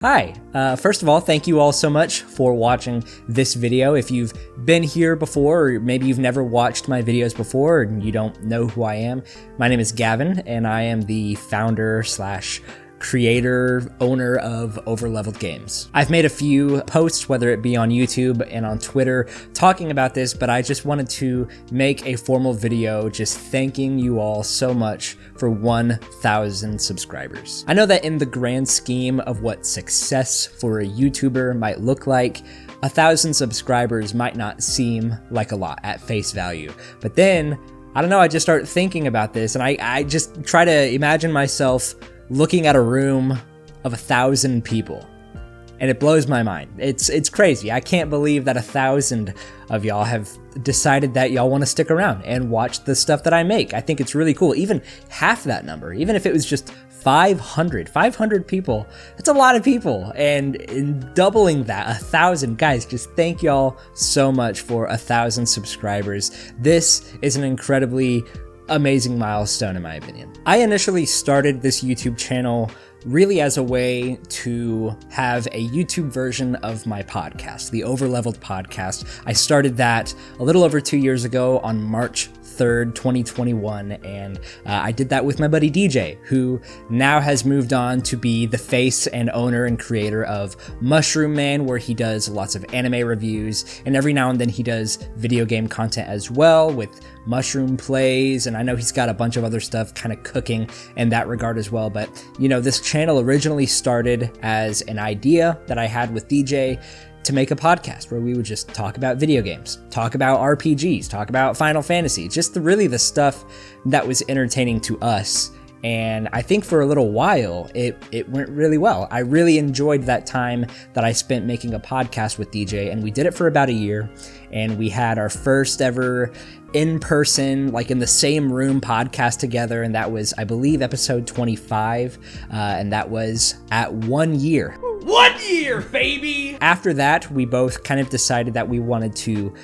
Hi, first of all, thank you all so much for watching this video. If you've been here before, or maybe you've never watched my videos before and you don't know who I am, my name is Gavin and I am the founder / creator, owner of Overleveled Games. I've made a few posts, whether it be on YouTube and on Twitter, talking about this, but I just wanted to make a formal video just thanking you all so much for 1,000 subscribers. I know that in the grand scheme of what success for a YouTuber might look like, 1,000 subscribers might not seem like a lot at face value, but then, I don't know, I just start thinking about this and I just try to imagine myself looking at a room of 1,000 people, and it blows my mind. It's crazy. I can't believe that 1,000 of y'all have decided that y'all want to stick around and watch the stuff that I make. I think it's really cool. Even half that number, even if it was just 500 people, that's a lot of people. And in doubling that, 1,000, guys, just thank y'all so much for 1,000 subscribers. This is an incredibly amazing milestone in my opinion. I initially started this YouTube channel really as a way to have a YouTube version of my podcast, the Overleveled podcast. I started that a little over 2 years ago on March 3rd, 2021, and I did that with my buddy DJ, who now has moved on to be the face and owner and creator of Mushroom Man, where he does lots of anime reviews, and every now and then he does video game content as well with Mushroom Plays, and I know he's got a bunch of other stuff kind of cooking in that regard as well. But you know, this channel originally started as an idea that I had with DJ to make a podcast where we would just talk about video games, talk about RPGs, talk about Final Fantasy, just really the stuff that was entertaining to us. And I think for a little while, it went really well. I really enjoyed that time that I spent making a podcast with DJ, and we did it for about a year, and we had our first ever in-person, like in the same room podcast together, and that was, I believe, episode 25, and that was at 1 year. 1 year, baby! After that, we both kind of decided that we wanted to,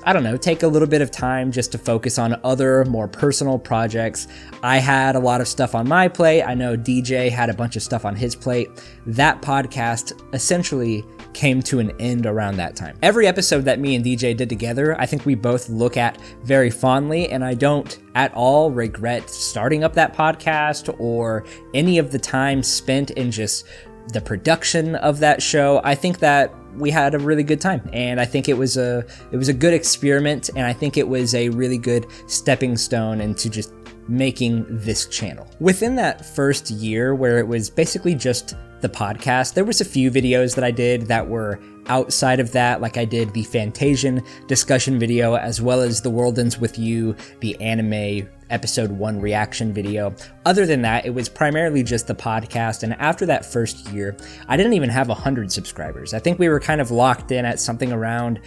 I don't know, take a little bit of time just to focus on other more personal projects. I had a lot of stuff on my plate. I know DJ had a bunch of stuff on his plate. That podcast essentially came to an end around that time. Every episode that me and DJ did together, I think we both look at very fondly, and I don't at all regret starting up that podcast or any of the time spent in just the production of that show. I think that we had a really good time, and I think it was a good experiment, and I think it was a really good stepping stone into just making this channel. Within that first year, where it was basically just the podcast, there was a few videos that I did that were outside of that, like I did the Fantasian discussion video, as well as the World Ends With You, the anime episode 1 reaction video. Other than that, it was primarily just the podcast, and after that first year, I didn't even have 100 subscribers. I think we were kind of locked in at something around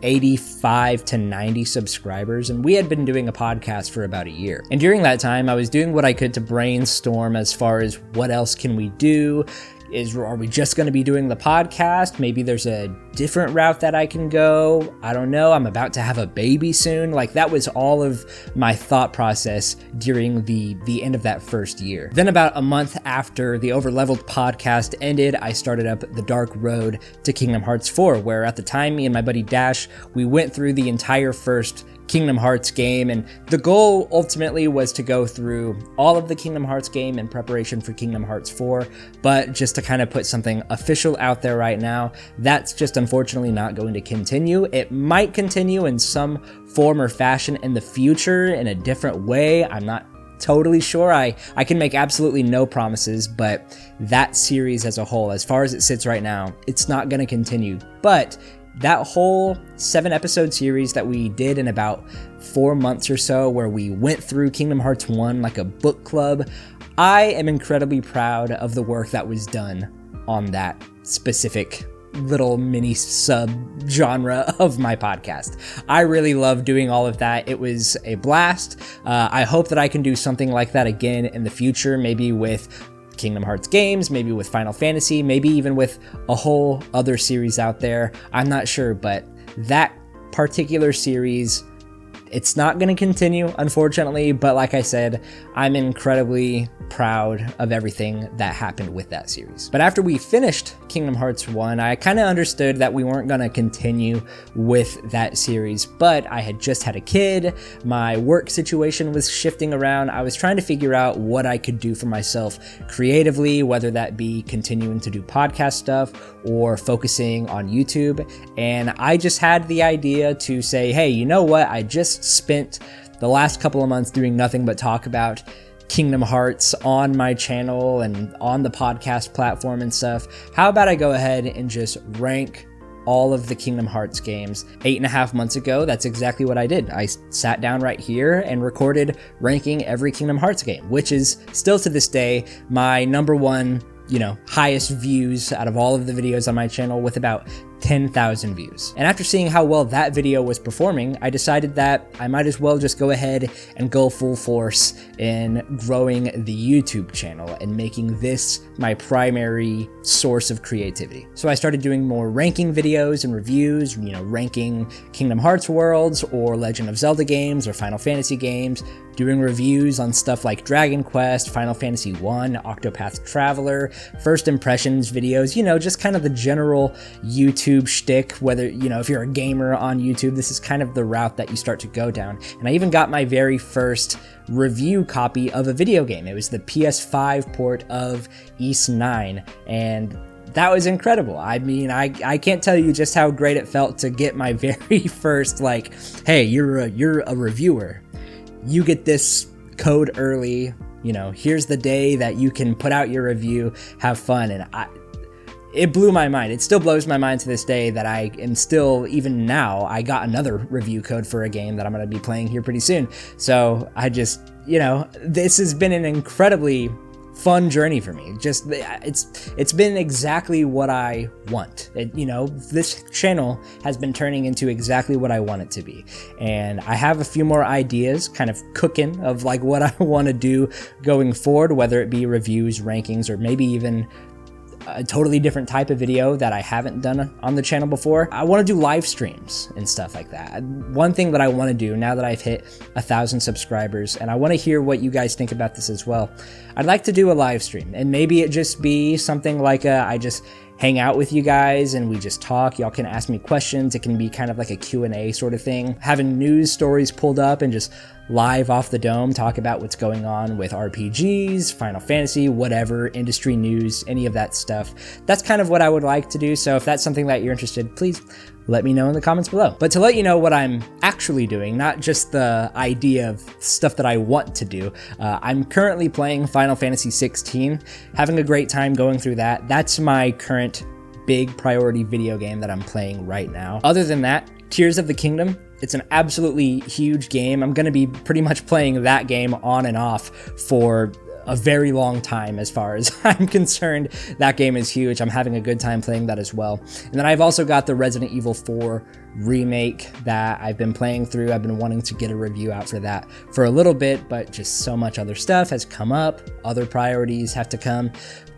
85 to 90 subscribers, and we had been doing a podcast for about a year. And during that time, I was doing what I could to brainstorm as far as what else can we do. Are we just going to be doing the podcast? Maybe there's a different route that I can go. I don't know. I'm about to have a baby soon. Like, that was all of my thought process during the end of that first year. Then about a month after the Overleveled podcast ended, I started up the dark road to Kingdom Hearts 4, where at the time, me and my buddy Dash, we went through the entire first Kingdom Hearts game, and the goal ultimately was to go through all of the Kingdom Hearts game in preparation for Kingdom Hearts 4, but just to kind of put something official out there right now, that's just unfortunately not going to continue. It might continue in some form or fashion in the future in a different way. I'm not totally sure. I can make absolutely no promises, but that series as a whole, as far as it sits right now, it's not going to continue. But that whole 7-episode series that we did in about 4 months or so, where we went through Kingdom Hearts 1 like a book club, I am incredibly proud of the work that was done on that specific little mini sub-genre of my podcast. I really love doing all of that. It was a blast. I hope that I can do something like that again in the future, maybe with Kingdom Hearts games, maybe with Final Fantasy, maybe even with a whole other series out there. I'm not sure, but that particular series It's not going to continue, unfortunately, but like I said, I'm incredibly proud of everything that happened with that series. But after we finished Kingdom Hearts 1, I kind of understood that we weren't going to continue with that series, but I had just had a kid, my work situation was shifting around, I was trying to figure out what I could do for myself creatively, whether that be continuing to do podcast stuff or focusing on YouTube, and I just had the idea to say, hey, you know what, I just spent the last couple of months doing nothing but talk about Kingdom Hearts on my channel and on the podcast platform and stuff. How about I go ahead and just rank all of the Kingdom Hearts games? 8.5 months ago, that's exactly what I did. I sat down right here and recorded ranking every Kingdom Hearts game, which is still to this day my number one, highest views out of all of the videos on my channel, with about 10,000 views. And after seeing how well that video was performing, I decided that I might as well just go ahead and go full force in growing the YouTube channel and making this my primary source of creativity. So I started doing more ranking videos and reviews, ranking Kingdom Hearts worlds or Legend of Zelda games or Final Fantasy games, doing reviews on stuff like Dragon Quest, Final Fantasy 1, Octopath Traveler, first impressions videos, just kind of the general YouTube shtick, whether, if you're a gamer on YouTube, this is kind of the route that you start to go down. And I even got my very first review copy of a video game. It was the PS5 port of Ys 9, and that was incredible. I mean, I can't tell you just how great it felt to get my very first, hey, you're a reviewer. You get this code early, here's the day that you can put out your review, have fun. And it blew my mind. It still blows my mind to this day that I am still, even now, I got another review code for a game that I'm going to be playing here pretty soon. So I just, this has been an incredibly fun journey for me. Just, it's been exactly what I want. This channel has been turning into exactly what I want it to be. And I have a few more ideas kind of cooking of what I want to do going forward, whether it be reviews, rankings, or maybe even a totally different type of video that I haven't done on the channel before. I want to do live streams and stuff like that. One thing that I want to do now that I've hit 1,000 subscribers, and I want to hear what you guys think about this as well, I'd like to do a live stream, and maybe it just be something like I just hang out with you guys and we just talk. Y'all can ask me questions. It can be kind of like a Q&A sort of thing. Having news stories pulled up and just live off the dome, talk about what's going on with RPGs, Final Fantasy, whatever, industry news, any of that stuff. That's kind of what I would like to do. So if that's something that you're interested, please let me know in the comments below. But to let you know what I'm actually doing, not just the idea of stuff that I want to do, I'm currently playing Final Fantasy 16, having a great time going through that. That's my current big priority video game that I'm playing right now. Other than that, Tears of the Kingdom, it's an absolutely huge game. I'm going to be pretty much playing that game on and off for a very long time as far as I'm concerned. That game is huge. I'm having a good time playing that as well. And then I've also got the Resident Evil 4 remake that I've been playing through. I've been wanting to get a review out for that for a little bit, but just so much other stuff has come up. Other priorities have to come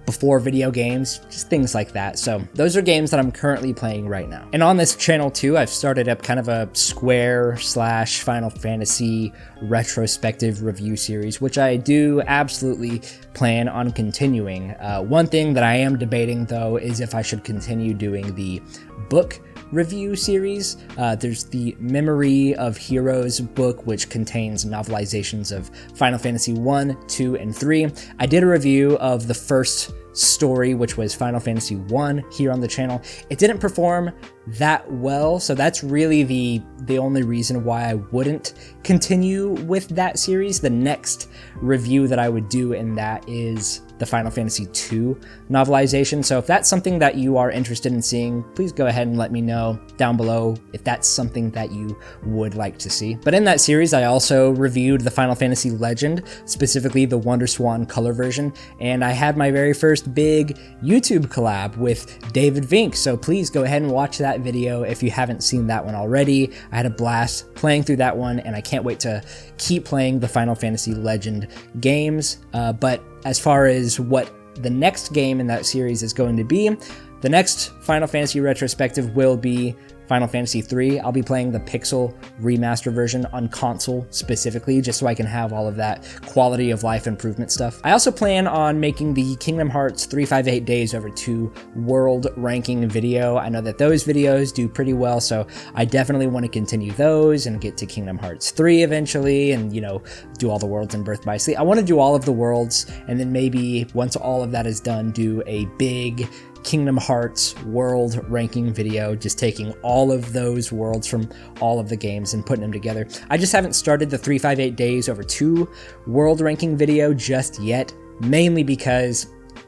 before video games, just things like that. So those are games that I'm currently playing right now. And on this channel too, I've started up kind of a Square/Final Fantasy retrospective review series, which I do absolutely plan on continuing. One thing that I am debating though is if I should continue doing the book review series. There's the Memory of Heroes book, which contains novelizations of Final Fantasy 1, 2, and 3. I did a review of the first story, which was Final Fantasy 1 here on the channel. It didn't perform that well, so that's really the only reason why I wouldn't continue with that series. The next review that I would do in that is the Final Fantasy 2 novelization. So if that's something that you are interested in seeing, please go ahead and let me know down below if that's something that you would like to see. But in that series, I also reviewed the Final Fantasy Legend, specifically the Wonder Swan color version, and I had my very first big YouTube collab with David Vink, so please go ahead and watch that video if you haven't seen that one already. I had a blast playing through that one, and I can't wait to keep playing the Final Fantasy Legend games. But as far as what the next game in that series is going to be, the next Final Fantasy retrospective will be Final Fantasy III. I'll be playing the Pixel remaster version on console specifically, just so I can have all of that quality of life improvement stuff. I also plan on making the Kingdom Hearts 358 Days Over 2 world ranking video. I know that those videos do pretty well, so I definitely want to continue those and get to Kingdom Hearts 3 eventually, and, you know, do all the worlds in Birth by Sleep. I want to do all of the worlds, and then maybe once all of that is done, do a big Kingdom Hearts world ranking video, just taking all of those worlds from all of the games and putting them together. I just haven't started the 358 Days Over 2 world ranking video just yet, mainly because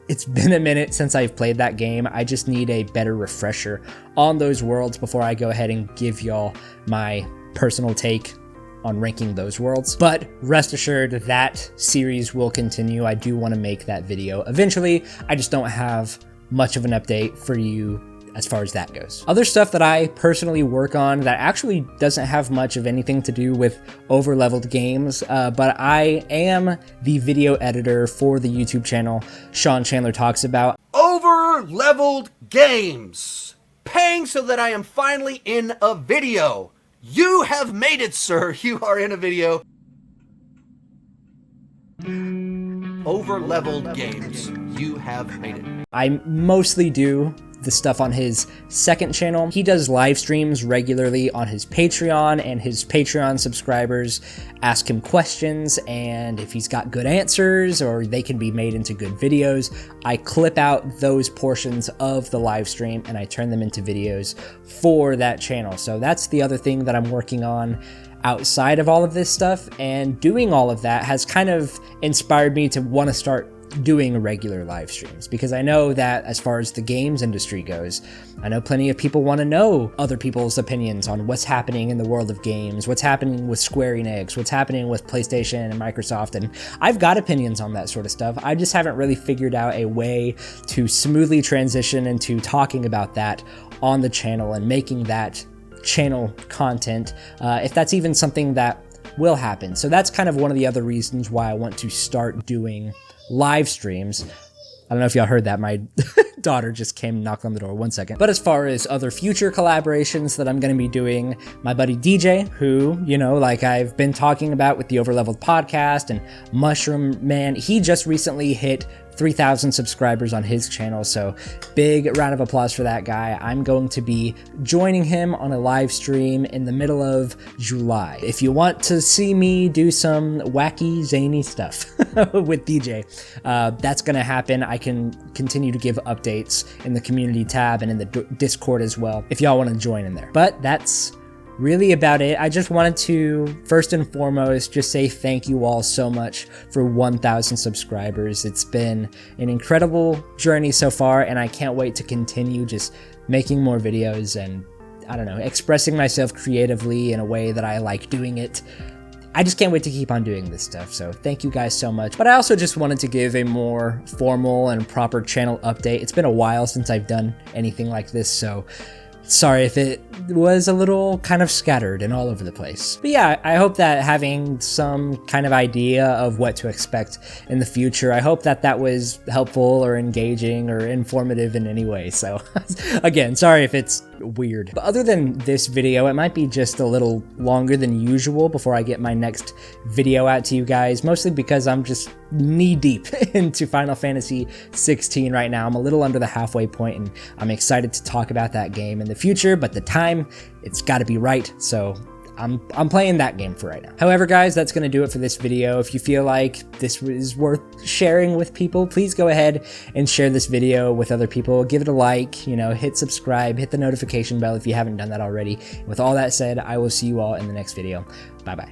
it's been a minute since I've played that game. I just need a better refresher on those worlds before I go ahead and give y'all my personal take on ranking those worlds. But rest assured that series will continue. I do want to make that video eventually. I just don't have much of an update for you as far as that goes. Other stuff that I personally work on that actually doesn't have much of anything to do with Overleveled Games, but I am the video editor for the YouTube channel Sean Chandler Talks About. Overleveled Games. Paying so that I am finally in a video. You have made it, sir. You are in a video. Overleveled Games. You have made it. I mostly do the stuff on his second channel. He does live streams regularly on his Patreon, and his Patreon subscribers ask him questions, and if he's got good answers or they can be made into good videos, I clip out those portions of the live stream and I turn them into videos for that channel. So that's the other thing that I'm working on outside of all of this stuff, and doing all of that has kind of inspired me to want to start doing regular live streams, because I know that as far as the games industry goes, I know plenty of people want to know other people's opinions on what's happening in the world of games, what's happening with Square Enix, what's happening with PlayStation and Microsoft, and I've got opinions on that sort of stuff. I just haven't really figured out a way to smoothly transition into talking about that on the channel and making that channel content, if that's even something that will happen. So that's kind of one of the other reasons why I want to start doing live streams. I don't know if y'all heard that. My daughter just came and knocked on the door. 1 second. But as far as other future collaborations that I'm going to be doing, my buddy DJ, who, you know, like I've been talking about with the Overleveled podcast, and Mushroom Man, he just recently hit 3,000 subscribers on his channel, so big round of applause for that guy. I'm going to be joining him on a live stream in the middle of July. If you want to see me do some wacky, zany stuff with DJ, that's going to happen. I can continue to give updates in the community tab and in the Discord as well, if y'all want to join in there. But that's really about it. I just wanted to, first and foremost, just say thank you all so much for 1,000 subscribers. It's been an incredible journey so far, and I can't wait to continue just making more videos and, I don't know, expressing myself creatively in a way that I like doing it. I just can't wait to keep on doing this stuff, so thank you guys so much. But I also just wanted to give a more formal and proper channel update. It's been a while since I've done anything like this, so sorry if it was a little kind of scattered and all over the place. But yeah, I hope that having some kind of idea of what to expect in the future, I hope that that was helpful or engaging or informative in any way. So again, sorry if it's weird. But other than this video, it might be just a little longer than usual before I get my next video out to you guys, mostly because I'm just knee deep into Final Fantasy 16 right now. I'm a little under the halfway point, and I'm excited to talk about that game in the future, but the time, it's got to be right, so I'm playing that game for right now. However, guys, that's going to do it for this video. If you feel like this is worth sharing with people, please go ahead and share this video with other people. Give it a like, you know, hit subscribe, hit the notification bell if you haven't done that already. And with all that said, I will see you all in the next video. Bye-bye.